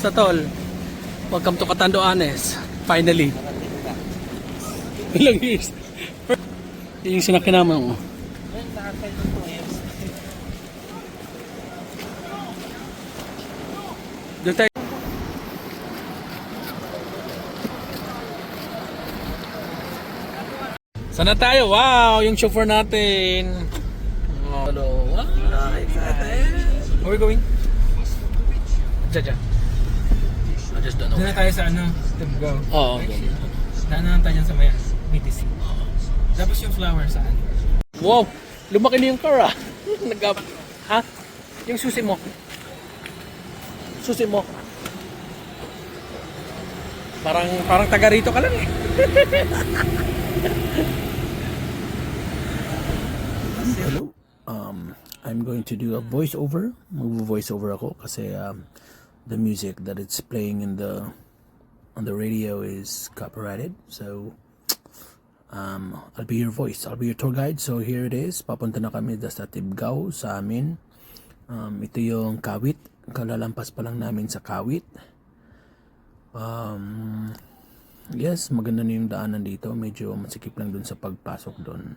sa tol. Welcome to Catanduanes. Finally. Ilang years. Yung sinakyan naman. Doon tayo. Sana tayo? Wow! Yung chauffeur natin. Hello. Wow. Where are we going? Diyan. I just don't know. Doon na tayo sa Tibgaw. Oo. Daanan tayo dyan sa Mayan, BTC. Tapos yung flower saan? Wow! Lumaki na yung car ah. Ha? Yung susi mo. Susi mo. Parang taga rito ka lang eh. Hello. I'm going to do a voiceover. Mag-voiceover ako kasi the music that it's playing on the radio is copyrighted. So I'll be your voice. I'll be your tour guide. So here it is. Papunta na kami sa Tibgaw sa amin. Ito yung Kawit. Kalalampas pa lang namin sa Kawit. Yes, maganda na yung daanan dito. Medyo masikip lang dun sa pagpasok dun.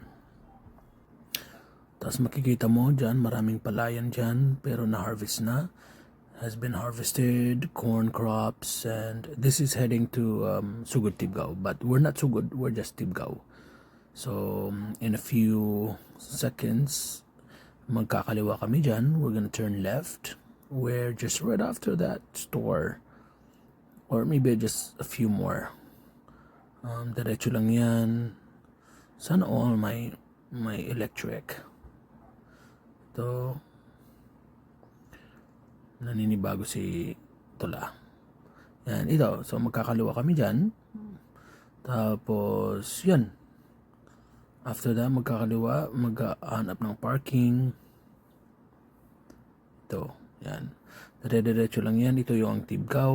Tapos makikita mo dyan, maraming palayan dyan, pero na-harvest na. Has been harvested, corn crops, and this is heading to Sugod Tibgaw. But we're not Sugod, we're just Tibgaw. So, in a few seconds, magkakaliwa kami dyan. We're gonna turn left. We're just right after that store. Or maybe just a few more. Diretso lang yan. Sana all may electric. Ito. Naninibago si Tula. Yan, ito. So, magkakaliwa kami dyan. Tapos, yan. After that, magkakaliwa. Maghahanap ng parking. Ito. Yan. Dire-diretso lang yan. Ito yung Tibgaw.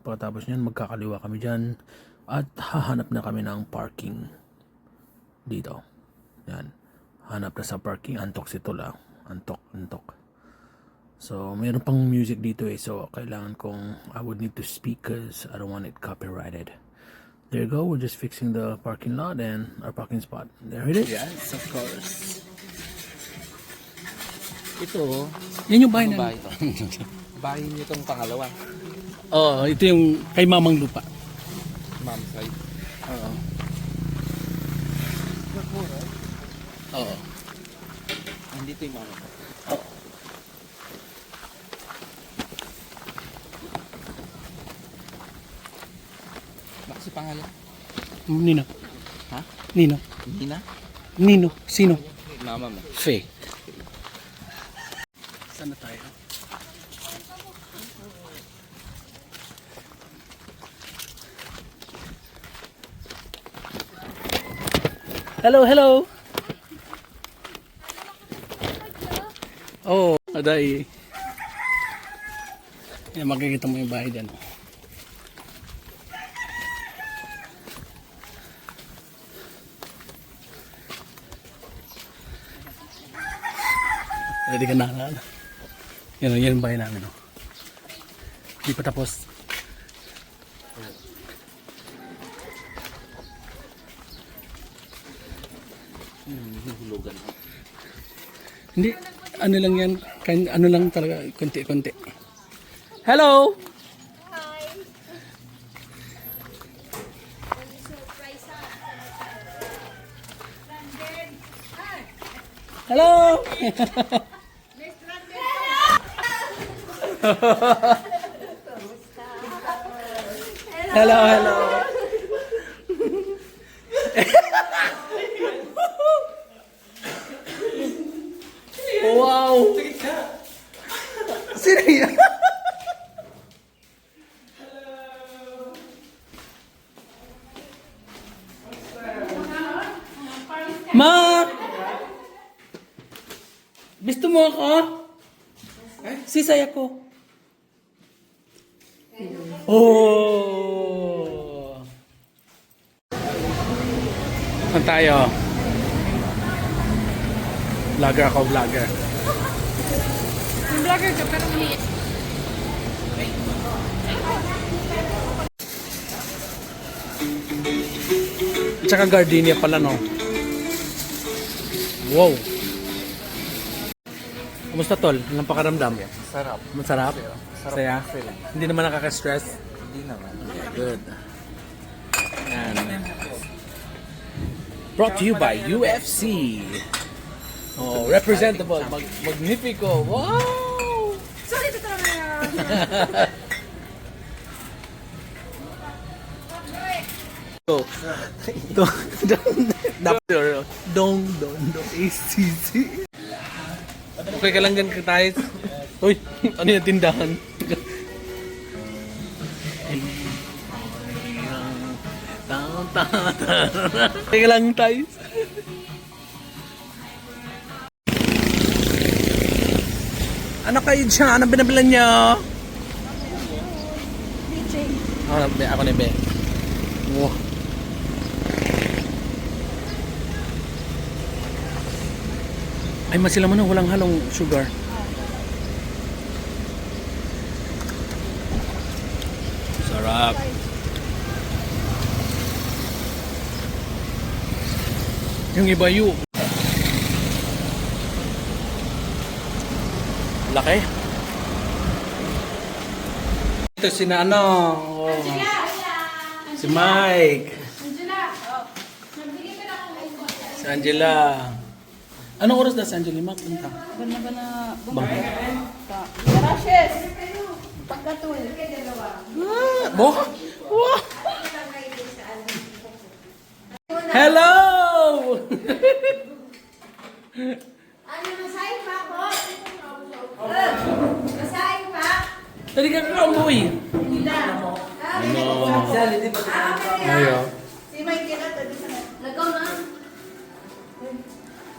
Pagkatapos yan, magkakaliwa kami dyan. At hahanap na kami ng parking. Dito. Yan. Hanap na sa parking. Antok si Tula. Antok. So, mayroon pang music dito eh. So, kailangan kong, I would need to speak because I don't want it copyrighted. There you go. We're just fixing the parking lot and our parking spot. There it is. Yes, of course. Ito, Yan yung bahay bahay na. ito. Bahay niyo itong pangalawa. Oo, ito yung kay Mamang Lupa. Ma'am side. Oo. Oo. Andito yung mama ko. Oo. Baka si pangalan? Nino. Ha? Nino. Nina? Nino. Sino? Mama mo. Faye. Saan na tayo? Hello. Oh, aday. Yan, makikita mo yung bahay dyan. Ready ka na? Yan yung bahay namin. Oh. Hindi pa tapos. Hulugan. Hindi, ano lang yan, ano lang talaga, konti-konti. Hello! Hi! Hello! Hello. Wow! Sino yan? Ma! Gusto mo ako? Sisay ako. Oh! Saan tayo? Vlogger ako, vlogger. Vlogger ka pero maliit. Tsaka gardenia pala, no? Wow! Kumusta, tol? Anong pakaramdam? Sarap. Masarap? Saya? feeling. Hindi naman nakaka-stress? Hindi naman. Good. Yan. Brought to you by UFC. Oh, representable. Magnifico. Wow! Sorry, ito talaga yan. Go. Dong. ACC. Okay ka lang dyan, tayo. Uy, ano yung tindahan? Okay ka lang tayo. Ano kayo dyan? Ano binabilan niyo? Ako na be. Wow. Ay, masila mo na walang halong sugar. Sarap. Yung iba yung laki. Ito si ano. Oh. Si Mike. Si Angela. Anong oras na si Angela Mac? Punta. Bang. Garashes! Pagkatul. Bo? Wow. Hello! Ano, masahin pa ako? Masahin pa? Tadi ka kamoy. Ano? Ayo. Si Mike kila tadi sa lagaw na.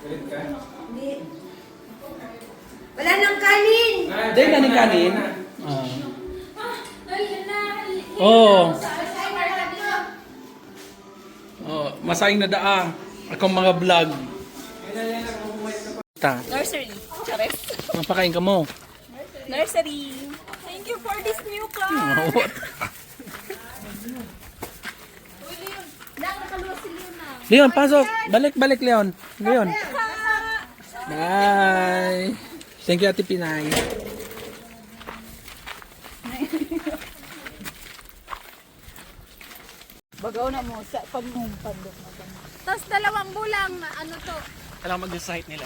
Hindi. Wala nang kanin. Day na ni kanin. Oh. Oh, masayang na daang. Akong mga vlog. Ta. Nursery. Chares. Mapakain ka mo. Nursery. Thank you for this new class. What? Nakaluwas si Luna. Leon, pasok. Balik, Leon. Leon. Bye. Thank you, Ate Pinay. Bagaw na mo sa pagmumpandok na ba. Tapos 2 bulang na ano to. Alam mag-decide nila.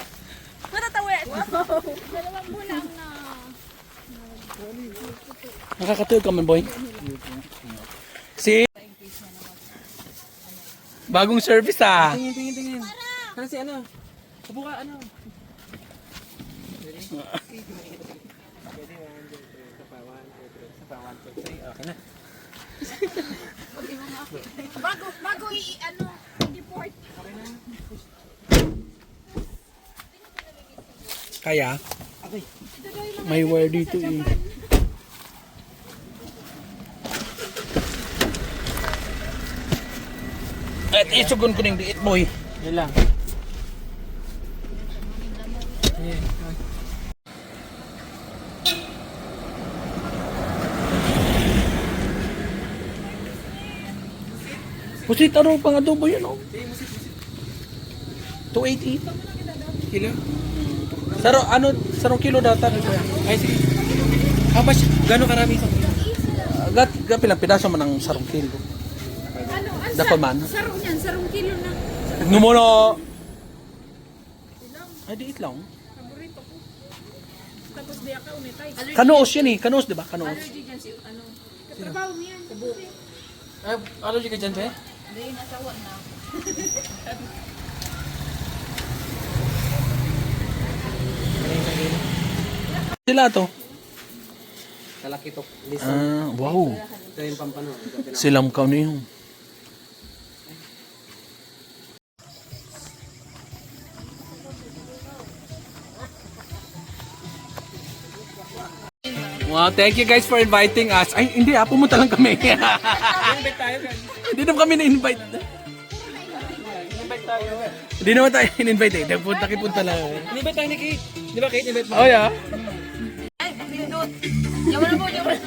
Matatawid. Wow. 2 bulang na. Nakakatuwa ka man, boy. Si bagong service ah. Tingin. Ano si ano? Upo ka, ano? Okay na. Bago ano, deport. Kaya? May wire dito eh. At isugon ko ng diit, boy. Yan lang. Pusit, ano pang adobo yun, oh? 280. Kilo? Sarong kilo data. Ay, sige. How much? Gano'ng karami sa kilo? Pilang pidaso man ang sarong kilo. Ano, Dapat man. sarong yan, sarong kilo na. Numuno. Ay, diit lang. Paborito ko. Tapos di ako unitay. Kanoos yan eh. Kanoos, di ba? Kanoos. Allergy dyan si ano. Katrabaho mo yan. Ay, allergy ka dyan, be? Hindi, nasawa na. Sila to. Talakitok. Wow. Ito yung pampano. Silam ka na yun. Wow, thank you guys for inviting us. Ay, hindi pumunta lang kami. Invite tayo, guys. Hindi naman kami na-invite. Invite tayo. Hindi naman tayo in-invite eh. Nakipunta lang. Invite tayo ni Kate. Di ba, Kate? Invite mo. Oh, yeah. Ay, pinindot. Yaman na po, yaman.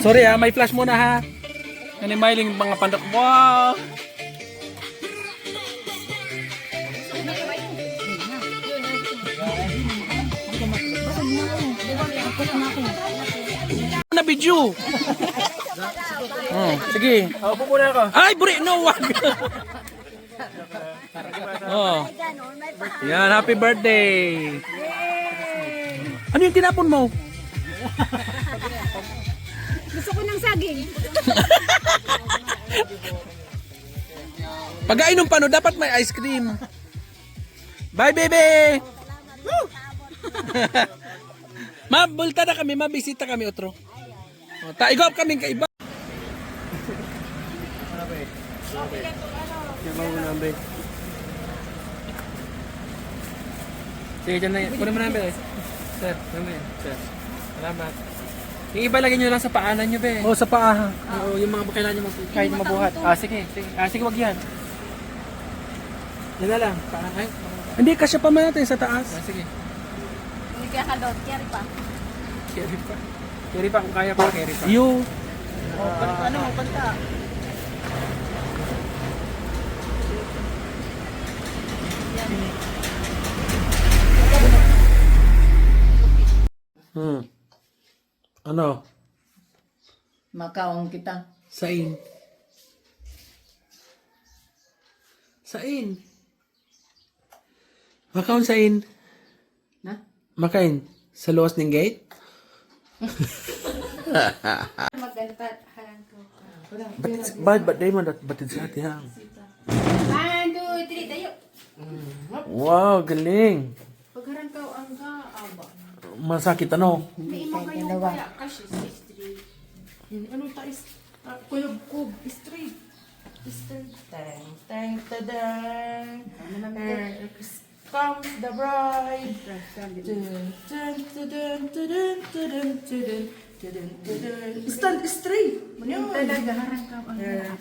Sorry may flash muna ha. Animailing mga pandok. Wow! Na video. Oh, sige. Upo muna ako. Ay, buri, no, wag. Oh. Yan, happy birthday. Ano yung tinapon mo? Gusto ko ng saging. Pag-ainom pa, no, dapat may ice cream. Bye, baby! Woo! Mabulta na kami, mabisita kami, otro. O, taigop kami kaiba. Sige, dyan na yan. Kunin mo na be. Sir, kunin mo yan. Sir. Salamat. Yung iba lagyan nyo lang sa paanan nyo, be. O, sa paa. Oo, yung mga kailangan nyo kahit mabuhat. Ah, sige. Sige, sige, wag yan. Yan na lang. Paanan. Ay, Hindi, kasya pa man natin sa taas. sige. Hindi kaya kalot, carry pa. Carry pa. Carry pa kung kaya pa, carry pa. You. Kanta. Ano? Makaong kita. Sain. Sain. Makaon sain. Na? Makain. Sa luwas ng gate? Maganda harang ko. Ba't day man batid sa ati hang? 1, 2, 3, tayo. Wow, galing. Pagharang ka ang kaaba. Masakit ano? May ima kayo kaya kasi straight. Ano tayo? Kulog-kub, straight. Straight. Tang, tang, tadang. Comes the bride. Dun, dun, dun, dun, dun, dun, dun, dun. Stand straight. Talaga, harang ka.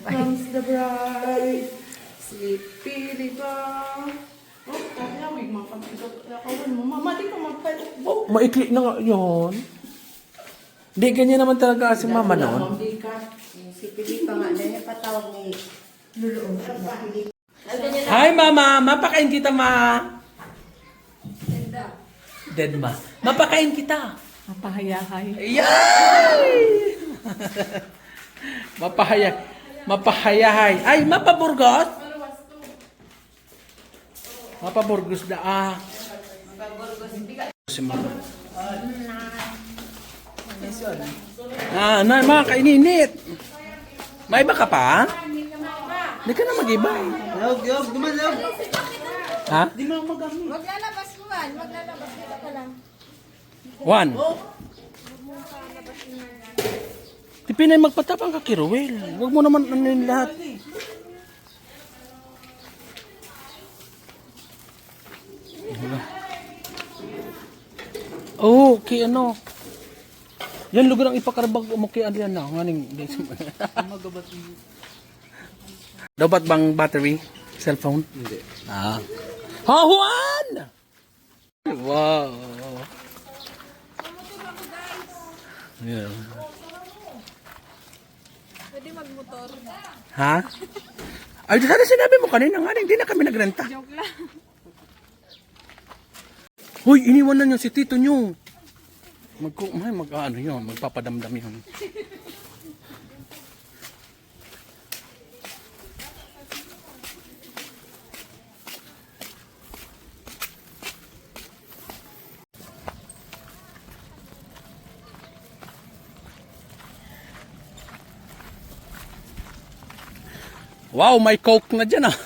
Comes the bride. Si Pili ba? Oh, kaya may mga pagkakawan mo. Mama, di ka magpalok. Oh, maikli na nga yun. Hindi, ganyan naman talaga si mama noon. Si Pili pa nga, dahil patawag ni Luluong. Hi mama, mapakain kita ma. Dead ma. Mapakain kita. Mapahayahay. Yay! Mapahayahay. Ay, mapaburgos? Mapaburgos na ah. Si mama. Ah, na, mga kaininit. May iba ka pa? Hindi ka na mag-ibay. Ha? Maglalabas mo man. Maglalabas dito ka lang. One. Tipinay magpatapang ka, Kiruel. Huwag mo naman ano yung lahat. Oh, okay, ano. Yan, lugar ang ipakarabag mo kay Adrian na. Nganing, dapat bang battery? Cellphone? Hindi. Ah. Oh, Juan! Wow. Yeah. Pwede magmotor. Ha? Ay, sana sinabi mo kanina nga, hindi na kami nagrenta. Joke lang. Hoy, iniwan na niyo si tito niyo. Ano yun, magpapadamdam yun. Wow, may coke na dyan ah.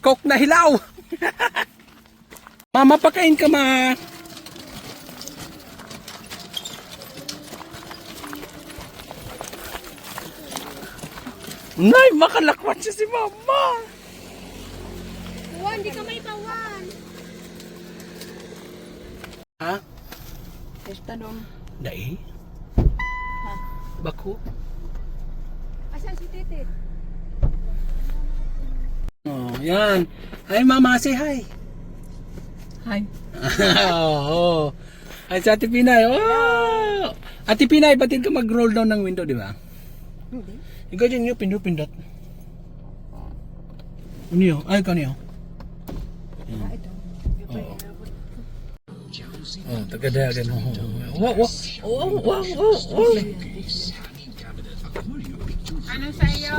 Coke na hilaw. Mama, pakain ka ma. Nay, makalakwat siya si mama. Juan, di ka may pawan. Ha? Testa dong. Dai? Bako? Asan si Titit? Oh, yan. Hi mama, say hi. Hi. Oh. Ay, sa Ate Pinay. Oh! Ate Pinay, batid ka mag-roll down ng window, di ba? Hindi. Ikaw dyan yung pindot-pindot. Ano yun? Ay, kano yun? Ah, ito. Oo. Oh, tagadagan mo. Wow, wow, wow, wow, wow, wow. Ano sa iyo?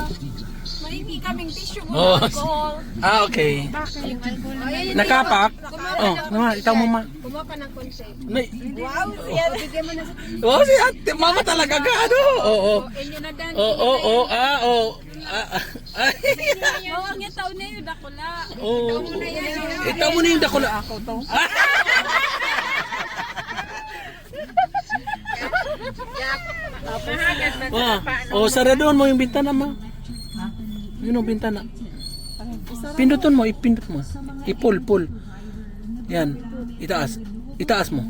Mahingi kaming tissue mo Oh. alcohol. Ah, okay. Yung alcohol. Nakapak? Oh, naman, ikaw mo ma. Kumuha ka ng konti. Wow, Bigyan mo na sa oh, si ate, mama talaga ka, ano? Oo, inyo na dan. oo, Ang yung taon na yun, dakula. Oo. Ikaw mo na yung dakula. Ako to. Oh, saradon mo yung bintana mo. Yun ang bintana. Pindutin mo, ipindot mo. Ipul. Yan. Itaas. Itaas mo.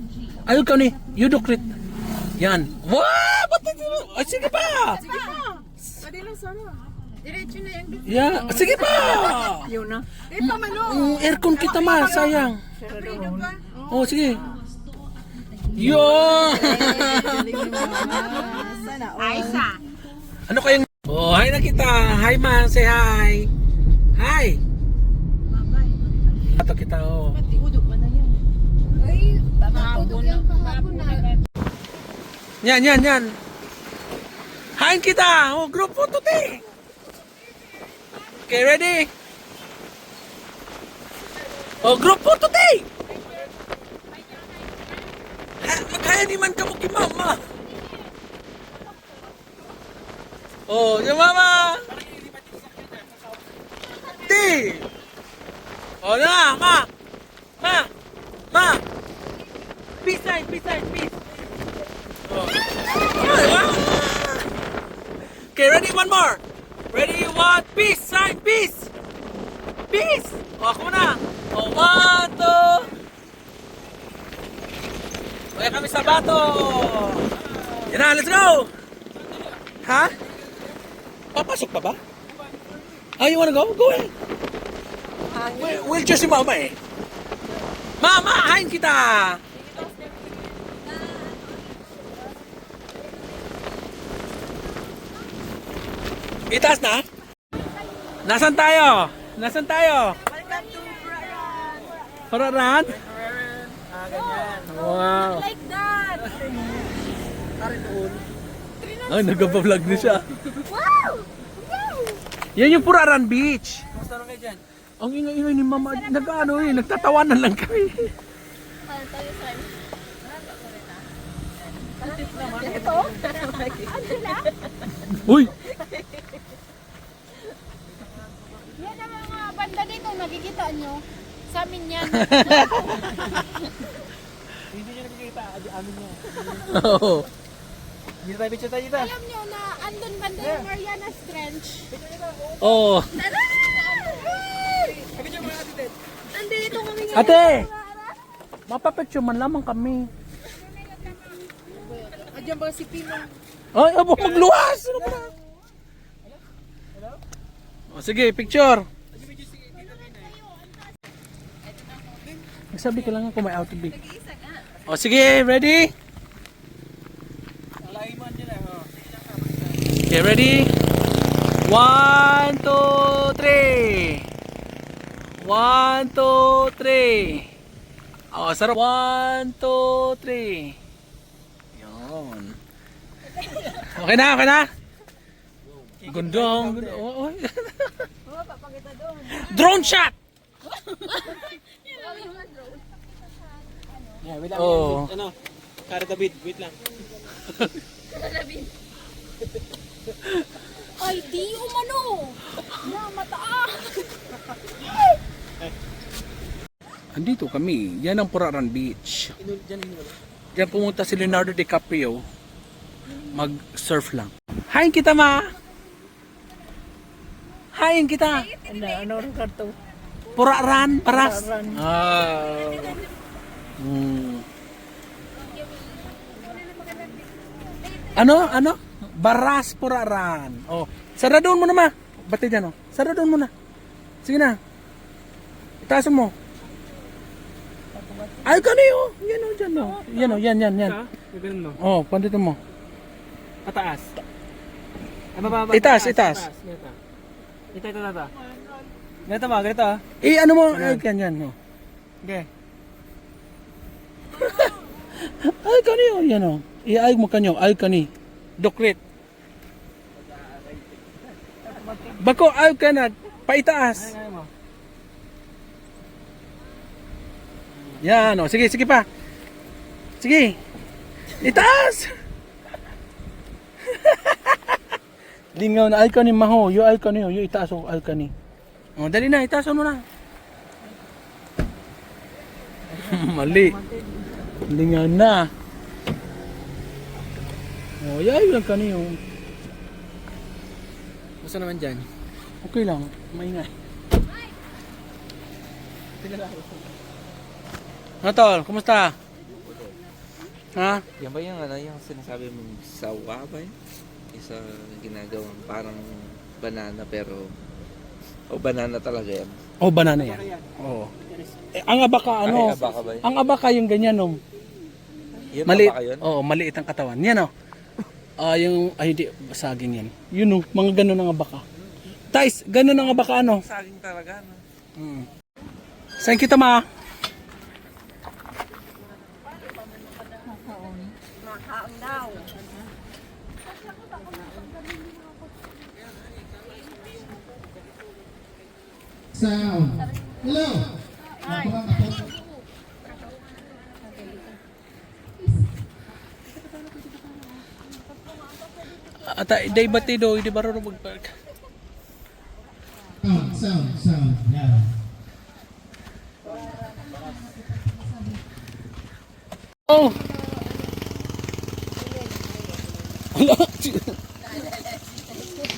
Ayaw ka ni. Yudokrit. Yan. Wow! Ba't ay, sige pa! Diretso na yung Yeah. Sige pa! yun na. Aircon kita ma, sayang. Oh, sige. Yo! Aisa. Ano kayong... Oh, hi na kita. Hi ma, say hi. Hi. Ato kita oh. Ay, papatulog yung kahapon na. Yan. Hi kita. Oh, group photo te. Okay, ready? Oh, group photo te. Kaya di man ka mo kay mama. Oh, yung mama. Ti. Oh, na, ma. Peace sign, peace. Oh. Ay, wow. Okay, ready? One more. Ready? One. Peace sign, peace. Peace. Oh, ako na. Oh, 1, 2. Kaya kami sa bato. Yan na, let's go. Ha? Papasok pa ba? Ah, you wanna go? Go ahead. We'll just si mama eh. Mama, hain kita. Itaas na? Nasaan tayo? Welcome to Pararan? Wow. Like that. Ay, nagpa-vlog na siya. Wow! Yan yung Puraran Beach. Kamusta naman kayo dyan? Ang ingay-ingay ni mama, nagtatawanan lang kami. Ito? Angela? Uy! Yan ang mga banda dito, nakikita nyo. Sa amin yan. Hindi nyo nakikita, amin nyo. Oo. Dito tayo, picture tayo dito. Alam nyo na andun banda yung Marianas Trench. Oo. Tara! Picture mo natin din. Nandito kami ngayon. Ate! Mapapicture man lamang kami. Diyan ba si Pino? Ay, abo, magluwas! Ano ba na? O, sige, picture. Sabi ko lang kung may auto be. O, sige, ready? Okay, ready? 1, 2, 3. 1, 2, 3. O, sarap. 1, 2, 3. Yun. Okay na? Gundong. Oh, oh. Drone shot! Yeah, wait lang. Oh. Ano? Kara David, wait lang. Ay, di umano! Na, mataas! Andito kami. Yan ang Puraran Beach. Diyan. Diyan pumunta si Leonardo DiCaprio. Mag-surf lang. Hain kita ma! Hain kita! Ano karto? Puraran, paras. Ah. Ano? Baras Puraran. Oh, saradon mo na ma. Bati dyan oh. Saradon mo na. Sige na. Itaas mo. Ay, kaniyo. Yan o, dyan o. Yan o, yan. Ha? Ganun no? Oh, pandito mo. Pataas. Ay, bababa. Itaas. Ganito. Ganito ba? Ganito ah. Eh, ano mo? Ay, yan. Oh. Okay. Ay kani oh, yan oh. Iayog mo kanyo, ay kani. Dokret. Bako ayog ka na, paitaas. Yan oh, sige, sige pa. Sige. Itaas. Lingaw na ay kani maho, yo ay kani, yo itaas oh, ay kani. Oh, dali na, itaas mo na. Mali. Lingaw na. Oh, yayo lang kani oh. Gusto naman dyan. Okay lang, maingay. Ano tol, kumusta? Ha? Yan ba yung ano, yung sinasabi mong sawa ba yun? Isa ginagawang parang banana pero... O banana talaga yan. Oh, banana yan. Oo. Eh, ang abaka ano? Ay, abaka ba yun? Ang abaka yung ganyan oh. Yun Maliit. abaka yun? Oo, maliit ang katawan. Yan oh. Yung ay hindi saging yan. Yun oh, mga ganun ang abaka. Tais, ganun ang abaka ano? Saging talaga, no? Saan kita ma? Sound. Hello. Ata, day batido, hindi ba rin mag-park? Sound. Yeah. Oh!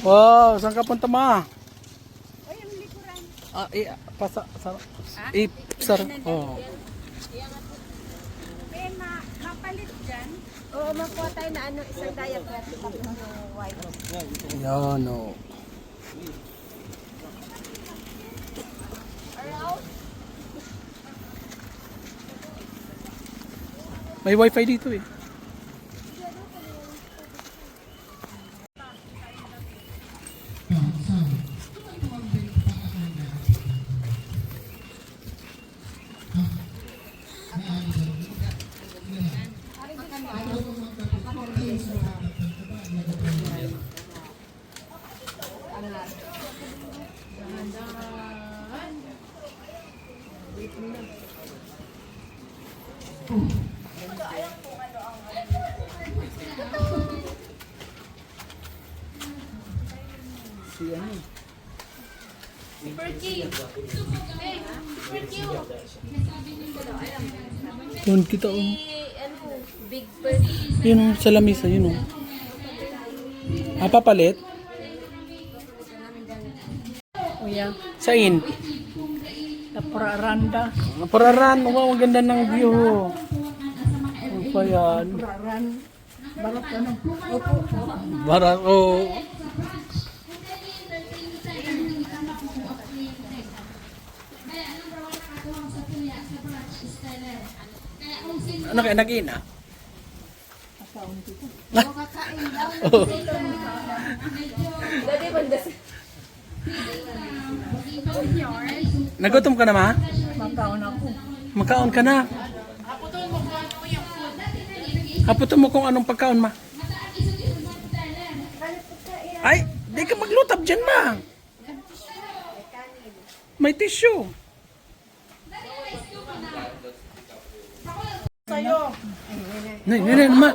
Wow, saan ka punta ma? Pasa, sar, oh. Eh, mapalit dyan. Oo, makuha tayo na ano, isang diagram. White. Yan, oh. May wifi dito eh. Yun kita oh. Big bird. Yun oh, sa lamisa, yun oh. Papalit? Kuya, Sain? napararanda. Pararan, wow, ang ganda ng view. Ano pa yan? Pararan. Barat ano? Barat, oh. Ano kaya nag-ina? Oh. Nagutom ka na ma? Makaon ako. Makaon ka na. Haputon mo kung anong pagkaon ma. Ay, di ka maglutab dyan ma. May tissue. Sa'yo. Nay, ma.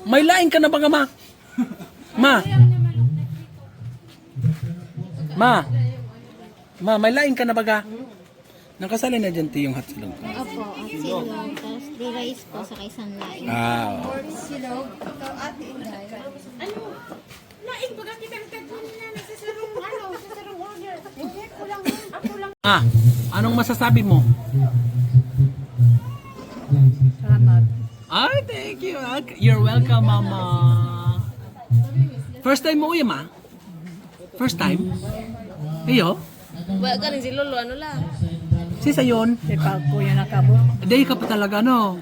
May lain ka na ba ma? Ma. Ma, may lain ka na ba ga? Nakasali na dyan yung hot silog. Opo, at silog. Tapos di-rice po sa isang laing. Ah. Silog. Ikaw, ate, Inday. Ano? Laing baga kita na nagsasarong ano, nagsasarong order. Hindi, ako lang. Anong masasabi mo? Salamat. Ay, thank you. You're welcome, mama. First time mo uwi, ma? First time? Iyo? Wala ka rin si Lolo, ano lang. Si Sayon? Di pa ako yung nakabot. Day ka pa talaga, no?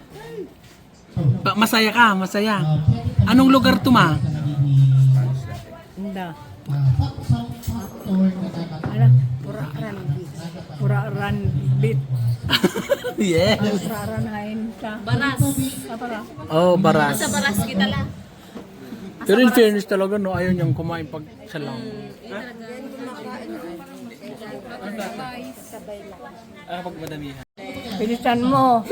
Masaya ka, masaya. Anong lugar to, ma? Hindi. Ano? Puraran. Puraran bit. Yes. Puraran hain. siya. Baras. Sa baras. Oh, baras. Sa baras kita lang. Pero in fairness talaga, no, ayaw niyang kumain pag siya lang. Pag madamihan. Pilitan mo.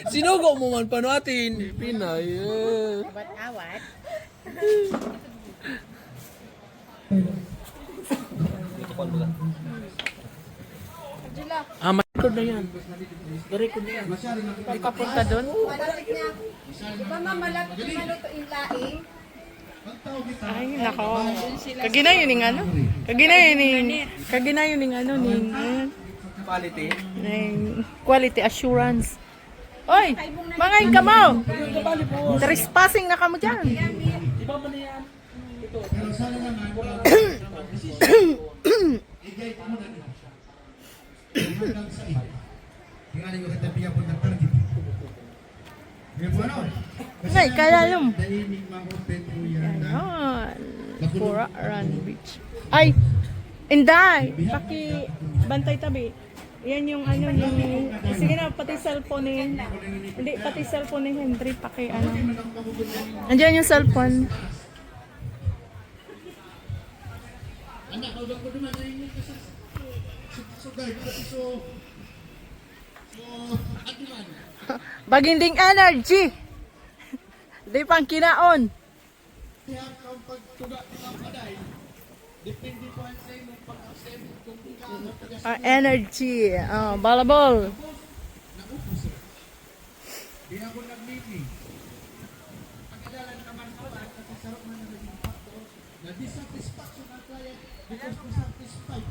Sinugo mo man pa natin. Pinay. Awat. May record na yan. Record na yan. Pagkapunta doon. Ay, nako. Kaginayon ning ano? Kaginayon ning ano ning Quality. ning quality assurance. Oy, mangay ka mo. Trespassing na kamo diyan. Iba mo na yan. Pero sana naman, igay ko muna nito. Hanggang sa ito. Tingnan yung katabihan ko ng target. Ngayon po ano? Ngay kaya yung Dainig mga Petro yan na Ayan. Pura Run Beach. Ay, Inday, paki bantay tabi. Yan yung ano yung sige na pati cellphone ni hindi pati cellphone ni Henry paki ano. Andiyan yung cellphone. anak, hawag ko naman na yung so guys, so atuman. Baginding energy. Di pang kinaon. Kaya ang pagtuga ng paday, depende po sa imong pag-accept kung ikaw Energy. Balabol. di ako nag-meeting. Pagkadalan naman ko at kasarap man na naging factor na dissatisfaction ng client because dissatisfied.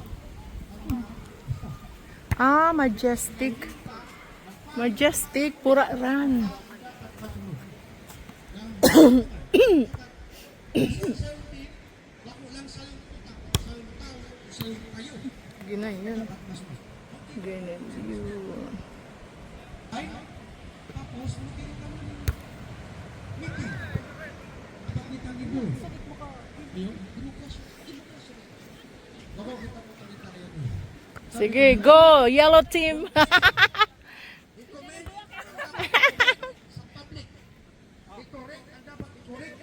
Majestic. Majestic, pura run. Ginayon. Ginayon. Ay, tapos meeting naman meeting. Pagkitang ibo. Ayun, ibukas. Bago kita po talita yan. Sige, go! Yellow team! I-comment sa public. I-correct, ang dapat i-correct.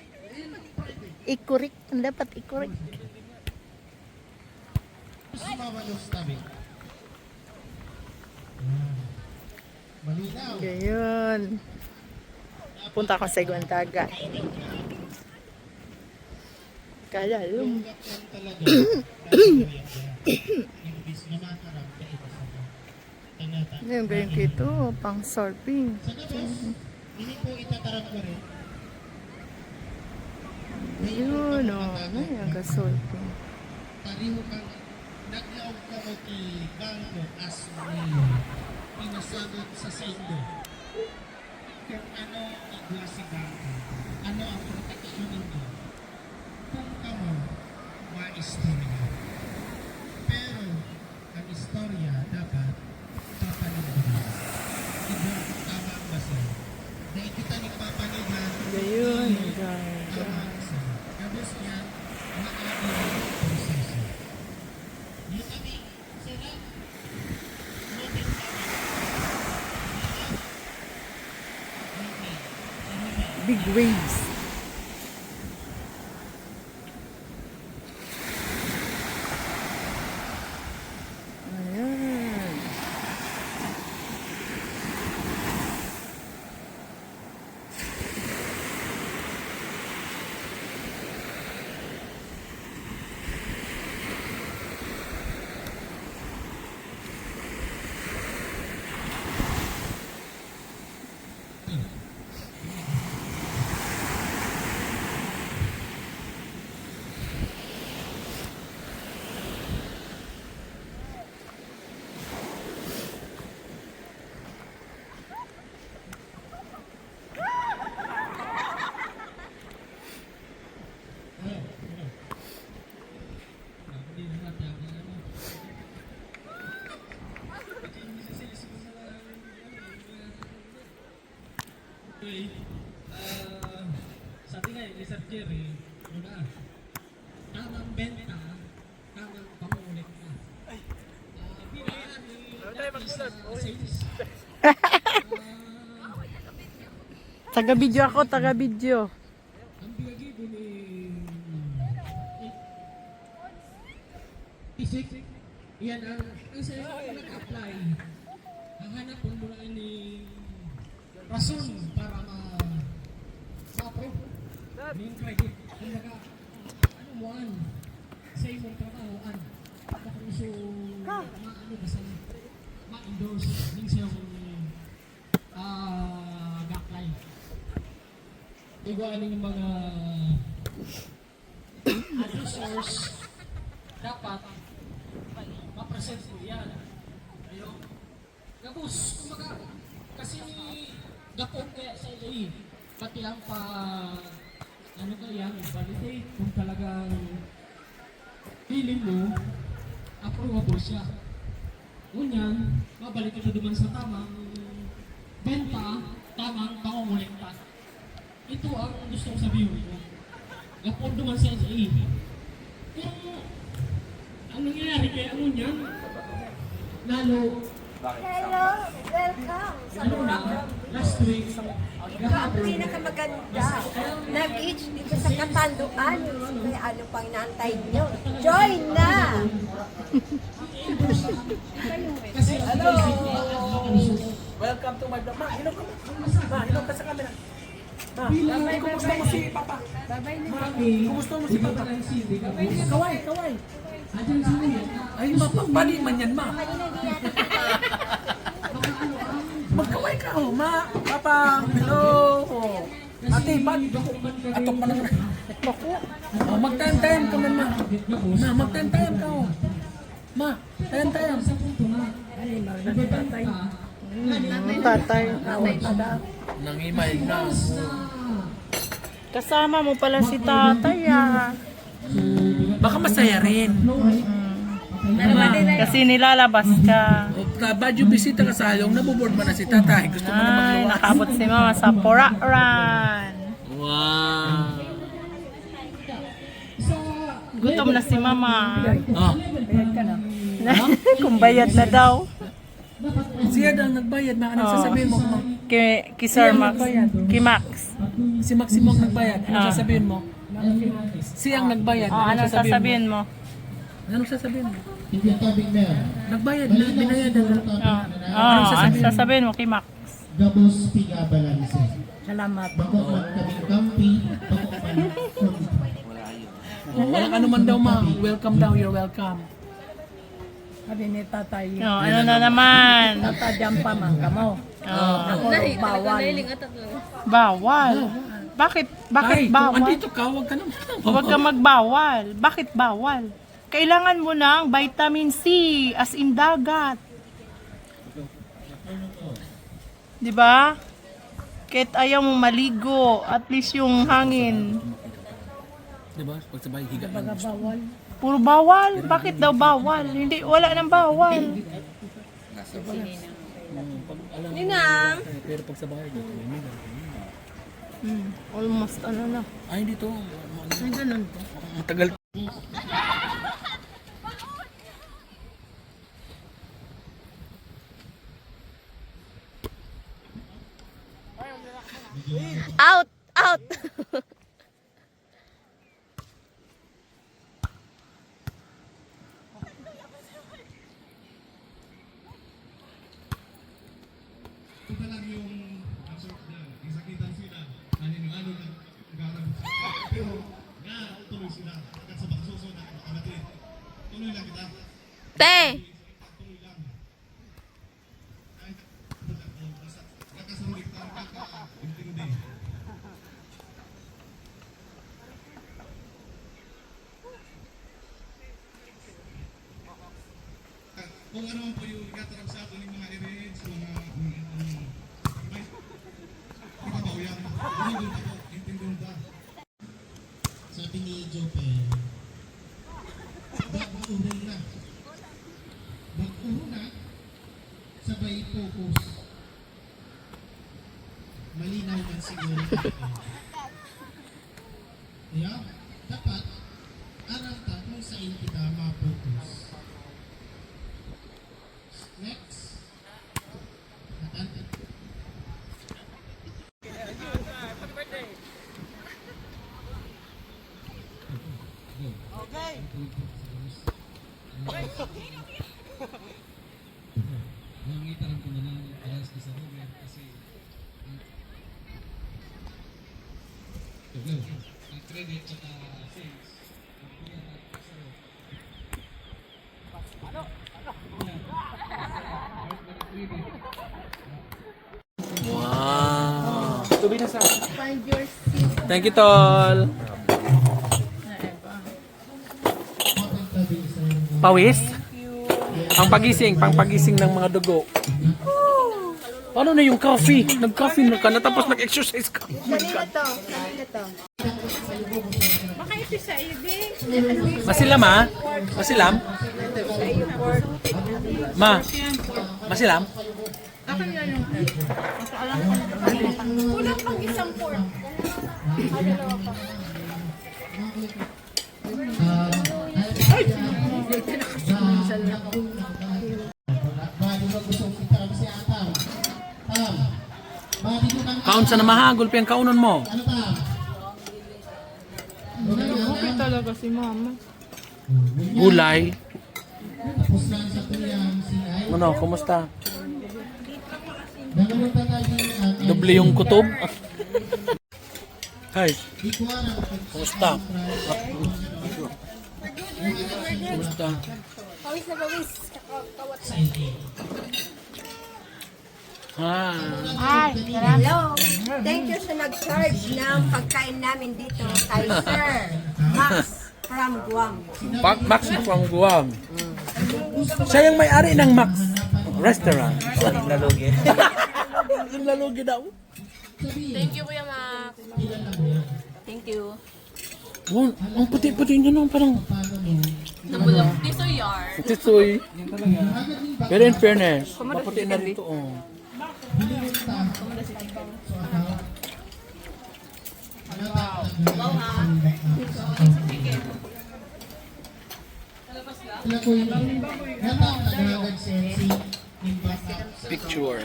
Ikurik. Ang dapat ikurik. Sumawa ng tabi. Malinaw. Ngayon. Punta ako sa Iguantaga. Kaya yung Yan talaga. Imbis na makarap ka ito sa tanata. yung ganyan kito, pang surfing. Sa labas, hindi po itatarap ko rin. Yun o, ngayon ka surfing. Pariho kang naglaog ka o bangko as mayor. Pinasagot sa sendo. Kung ano igwa si bangko. Ano ang proteksyon ninyo. Kung kamo, ma-istorya. Pero, ang istorya dapat papanindigan. Iba, tama ba siya? Dahil kita nagpapanindigan, Ngayon, guys. tama siya. Tapos yan, maaari proseso. Yung kami, sila, noting Big waves. Ayan. Sabi nga ni Sir Jerry, tamang benta, tamang pangulit na. Binayan ni sales. Taga-video ako, taga-video. Ang binagibo ni Isik, yan ang sa'yo kung nag-apply. Ang hanap po mula ni rason para ma-approve. Yung credit. Kung ano mo sa imong trabahoan. Baka gusto maano ba sa ma-endorse din sa yung ga-apply. Iguan yung mga other source dapat ma-present mo yan. Ayun. Gabos, kumaga, kasi gapon kaya sa LA, pati ang ano kaya, validate kung talagang feeling mo, approvable siya. Ngunyan, mabalik ito duman sa tamang benta, tamang pangungulekta. Ito ang gusto kong sabihin ko. Gapon duman sa LA. Kung ang nangyayari kaya ngunyan, lalo Hello, welcome sa ano na, last week, ang pinakamaganda na beach dito sa Katanduan. Kaya ano pang inaantay nyo? Join na! kasi hello! Welcome to my vlog. Ma, hinog ka. Ma, hinog ka sa camera. Ma, kumusta mo si Papa? Kumusta mo si Papa? Kaway, kaway. Ay, mapapali man yan, ma. Magkaway ka, oh, ma. Papa, hello. Ate, ba't? Atok pa naman. Oh, mag-time-time ka man, ma. Ma, mag-time-time ka, oh. Ma, time-time. Tatay. Nangimay na. Kasama mo pala si tatay ah. Baka masaya rin. Kasi nilalabas ka. Bad yung bisita ka sa halong, nabuboard ba na si tatay? Gusto mo na Ay, magluwas? nakabot si mama sa Poraran. Wow. Gutom na si mama. Oh, Kung bayad na daw. siya daw nagbayad. Ma, anong sasabihin mo? Ma? Kay Sir Max. Kay Max. Si Maximo ang nagbayad. Anong Ah. sasabihin mo? Siyang nagbayad. Oh, anong sasabihin mo? Anong sasabihin mo? Hindi ang topic na yan. Nagbayad na, binayad na. Oh, anong sasabihin mo kay Max? Gabos piga balanse. Salamat. Bakok man kaming kampi, bakok man Oh, walang ano man daw, ma. Welcome daw, you're welcome. Sabi ni tatay. Oh, ano na naman? Tatadyan pa man ka mo. Oh, Bawal. bawal. Bakit Ay, kung bawal? andito ka, huwag ka naman. Huwag ka magbawal. Bakit bawal? Kailangan mo ng vitamin C as in dagat. 'Di ba? Kahit ayaw mo maligo, at least yung hangin. Diba? Pag sabay, higa lang. Puro bawal. Bakit daw bawal? Hindi, wala nang bawal. Ninang! Pero pag sabay, dito, higa. Almost ano na. Ay, dito. Ay, ganun po. Matagal. Out! Out! ito lang yung absorb niya. Isakitan sila. Ano na garang. Pero nga tuloy sila. Agad sa baksoso na kapatid. Tuloy lang kita. Te! Tuloy lang. Kahit nakasulit ka intindi. Kung ano man po yung ikatarapsado ng mga events, mga ipabawyan, inindun ako, intindun ba? Sabi ni Jope, bag-urong na. Bag-urong na, sabay focus. Malinaw man siguro. Kaya, dapat, alam ka, pagkain kita ma-focus. Next. Nangitan ko na lang alas ko sa Robert kasi ang credit at sales. Wow. Tubi na sa. Find your seat. Thank you, Tol. Pawis? Pangpagising ng mga dugo. Paano na yung coffee? Nag-coffee na ka na tapos nag-exercise ka. Kanina to. Baka ito sa ibig. Masilam ha? Masilam? Ma? Masilam? Kulang pang isang pork. Kaon sa namahagol pa yung kaunon mo. Okay talaga si mama. Gulay. Ano, kumusta? Doble yung kutob. Hi. Kumusta? Kumusta? Pawis na pawis. Kawat na. Ah. Hello. Thank you sa nag-charge ng pagkain namin dito kay Sir Max from Guam. Max from Guam. Siya yung may-ari ng Max Restaurant. Lalugi. Yung lalugi daw. Thank you, Kuya Max. Thank you. Oh, ang puti-puti niya no, parang Nabulok. Tiso yard. tisoy. Pero in fairness, maputi na rito. Oh. Picture.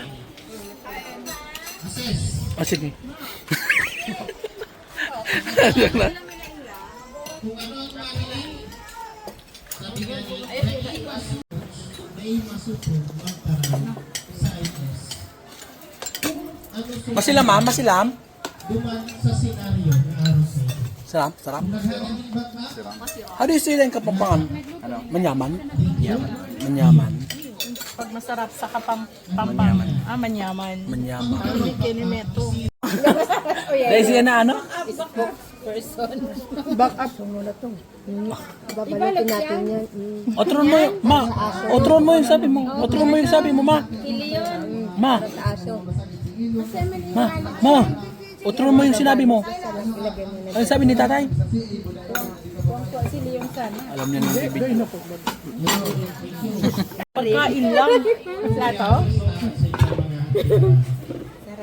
Ah, sige. Masilam ha? Masilam? Sa senaryo ng araw sa ito. Sarap? Sarap? How do you say that in Kapampangan? Manyaman? Manyaman. Pag masarap sa pampang. Manyaman. Manyaman. Kinimeto. Dahil siya na ano? Back up. Babalikin natin yan. Otron mo yung, ma. Otron mo yung sabi mo. Otron mo yung sabi mo, ma. Ma. Aso. Ma. Ma. Otron mo yung sinabi mo. Ano yung sabi ni tatay? Alam niya ng bibig. Pagkain lang. Plato?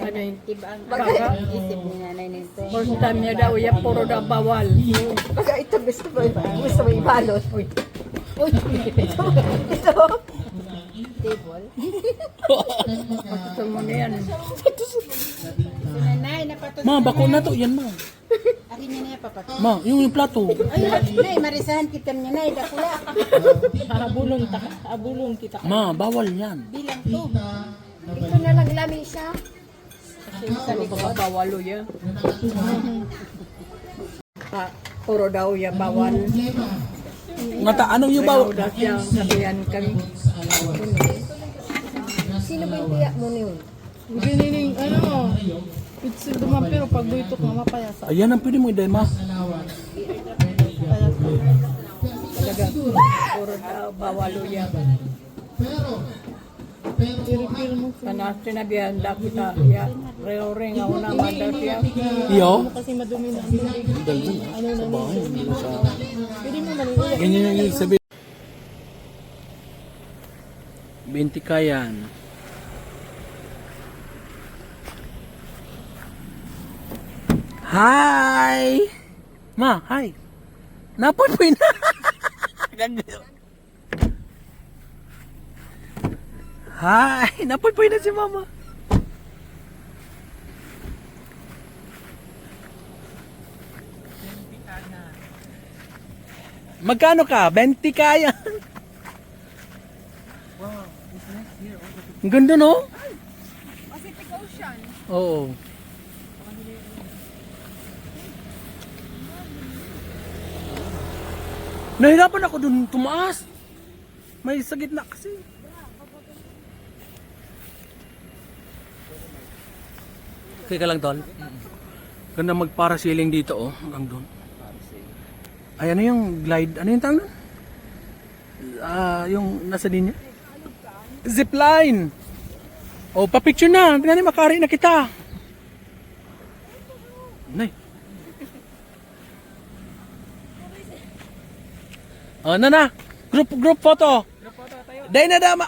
Isip ni nanay nito. First time niya daw, puro daw bawal. Baka ito gusto mo ibalot. Uy. Uy. Ito. Table. Gusto mo na yan. Si nanay, napatos. Ma, bako na to. Yan, ma. Akin niya na papatos. Ma, yung plato. Ay, nay, marisahan kita niya, nay, dakula. Abulong kita. Ma, bawal yan. Bilang to. Ito na lang lamisa. Sa likod. Bawalo yan. Puro daw ya bawal. Ngata, anong yung bawal? Daw siya sabihan kami. Sino ba yung tiyak mo niyon? Ginining, ano, pitsil duman pero pag buitok nga mapayasa. Ayan ang pwede mo iday, ma. Talaga, puro daw bawalo yan. Kana sinabihan daw kita, ya, reo-ring nga una manda siya. Iyo? Kasi madumi na. Dali. Sa bahay. Hindi sa... Pwede mo maliulit. Ganyan yung sabi. 20 kayan. Hi! Ma, hi! Napoy po na! Hi! Napoy-poy na si mama. Magkano ka? 20 kaya. Wow, it's next year. Ang ganda, no? Pacific Ocean. Oo. Nahirapan ako dun tumaas. May sa gitna kasi. Okay ka lang, tol? Ganda mag-parasailing dito, oh. Hanggang doon. Ay, ano yung glide? Ano yung tawag nun? Yung nasa linya? Zipline! Oh, pa-picture na. Tingnan, makari na kita. Nay. Oh, na. Group photo. Group photo tayo. Day na dama.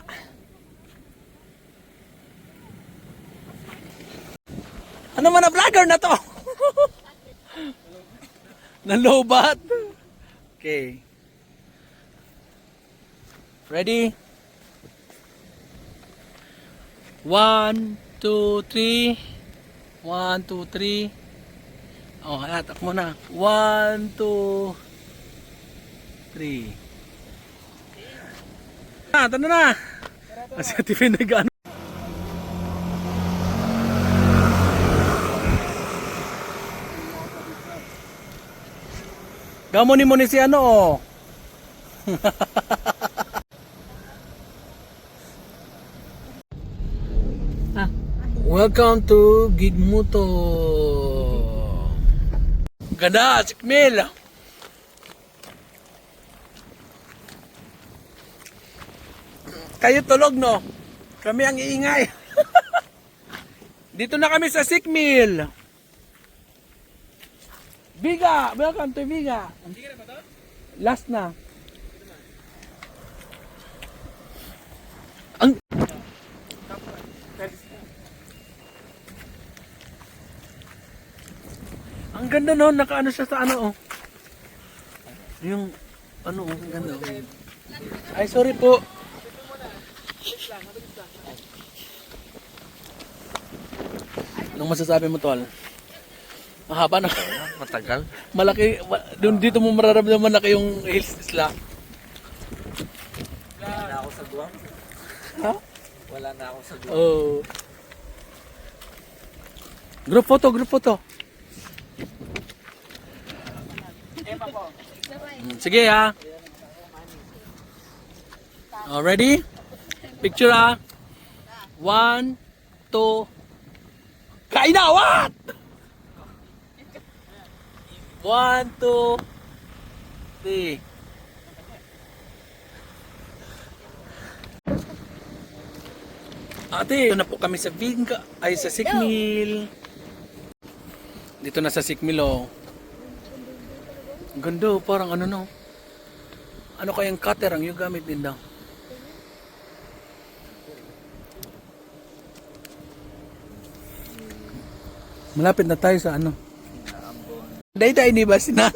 Ano man na vlogger na to? Nalobat. Okay. Ready? 1, 2, 3. 1, 2, 3. Oh, hatak mo na. 1, 2, 3. Tanda na. Kasi Tiffin nag-ano. Gamon mo ni si ano, oh. Welcome to Gigmuto. Ganda, Sikmil. Kayo tulog, no? Kami ang iingay. Dito na kami sa Sikmil. Viga! Welcome to Viga. Viga na ba to? Last na. Ang ganda, no? Nakaano siya sa ano, oh. Yung ano, oh, ang ganda. Oh. Ay, sorry po. Anong masasabi mo, tol? Mahaba na. Matagal. Malaki, doon dito mo mararamdaman malaki yung hills isla. Wala na ako sa Guam. Ha? Wala na ako sa Guam. Oh. Group photo. Sige, ha. Oh, ready? Picture, ha. 1, 2. Kain na, what? 1, 2, 3. Ate, ito na po kami sa Viga, ay sa Sikmil. Dito na sa Sikmil, oh. Ang ganda, oh, parang ano, no? Ano kayang cutter ang yung gamit din daw? Malapit na tayo sa ano? Day-day, di ba si Nana?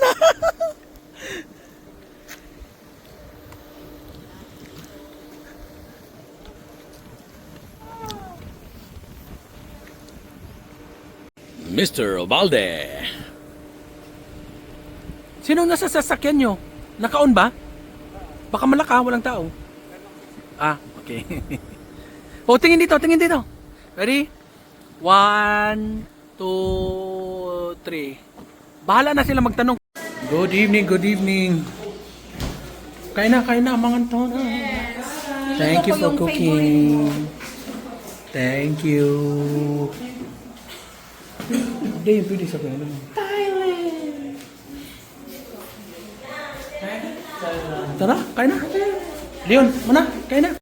Mr. Ovalde. Sino nasa sasakyan nyo? Naka-on ba? Baka malaka, walang tao. Ah, okay. Oh, tingin dito. Ready? 1, 2, 3. Bahala na sila magtanong. Good evening. Kain na, mga tono. Thank you for cooking. Thank you. Hindi, pwede sa kanya. Thailand. Tara, kain na. Leon, mana? Kain na.